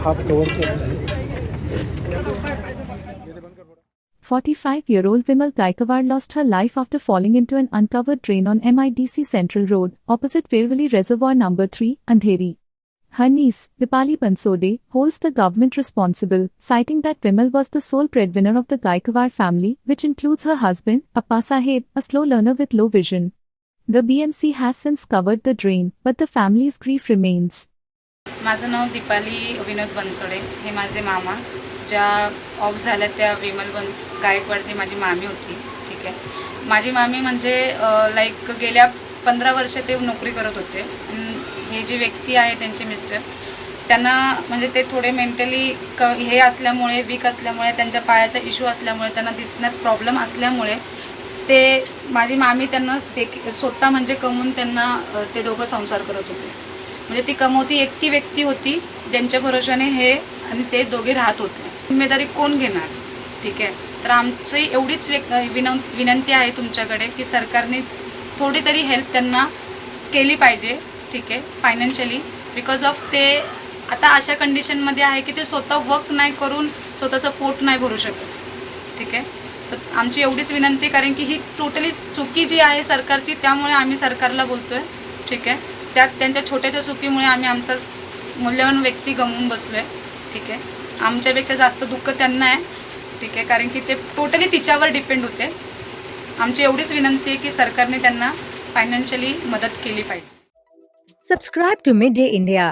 Half cover केलं. 45-year-old Vimal Gaikwad lost her life after falling into an uncovered drain on MIDC Central Road, opposite Fairvalley Reservoir No. 3, Andheri. Her niece, Dipali Bansode, holds the government responsible, citing that Vimal was the sole breadwinner of the Gaikwad family, which includes her husband, Appa Saheb, a slow learner with low vision. The BMC has since covered the drain, but the family's grief remains. माझं नाव दीपाली विनोद बनसोडे. हे माझे मामा ज्या of झाल्या त्या विमल गायकवाड ती माझी मामी होती. ठीक आहे. माझी मामी म्हणजे लाईक गेल्या 15 वर्ष ते नोकरी करत होते. हे जी व्यक्ती आहे त्यांचे मिस्टर त्यांना म्हणजे ते थोडे मेंटली हे असल्यामुळे वीक असल्यामुळे त्यांच्या पायाचा इश्यू असल्यामुळे त्यांना दिसण्यात प्रॉब्लेम असल्यामुळे ते माझी मामी त्यांना स्वतः म्हणजे कमवून त्यांना ते दोघं संसार करत होते. म्हणजे ती कमवती एकटी व्यक्ती होती ज्यांच्या भरोशाने हे आणि ते दोघे राहत होते. जिम्मेदारी कोण घेणार? ठीक आहे. तर आमची एवढीच विनंती आहे तुमच्याकडे की सरकारने थोडी तरी हेल्प त्यांना केली पाहिजे. ठीक आहे. फायनान्शियली बिकॉज ऑफ ते आता अशा कंडिशनमध्ये आहे की ते स्वतः वर्क नाही करून स्वतःचं पोट नाही भरू शकत. ठीक आहे. तर आमची एवढीच विनंती, कारण की ही टोटली चुकी जी आहे सरकारची, त्यामुळे आम्ही सरकारला बोलतो आहे. ठीक आहे. त्यात त्यांच्या छोट्याच्या चुकीमुळे आम्ही आमचा मूल्यवान व्यक्ती गमवून बसलो आहे. ठीक आहे. आमच्यापेक्षा जास्त दुःख त्यांना आहे. ठीक आहे. कारण की ते टोटली तिच्यावर डिपेंड होते. आमची एवढीच विनंती आहे की सरकारने त्यांना फायनान्शियली मदत केली पाहिजे. Subscribe to Midday India.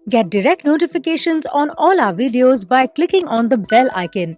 Get direct notifications on all our videos by clicking on the bell icon.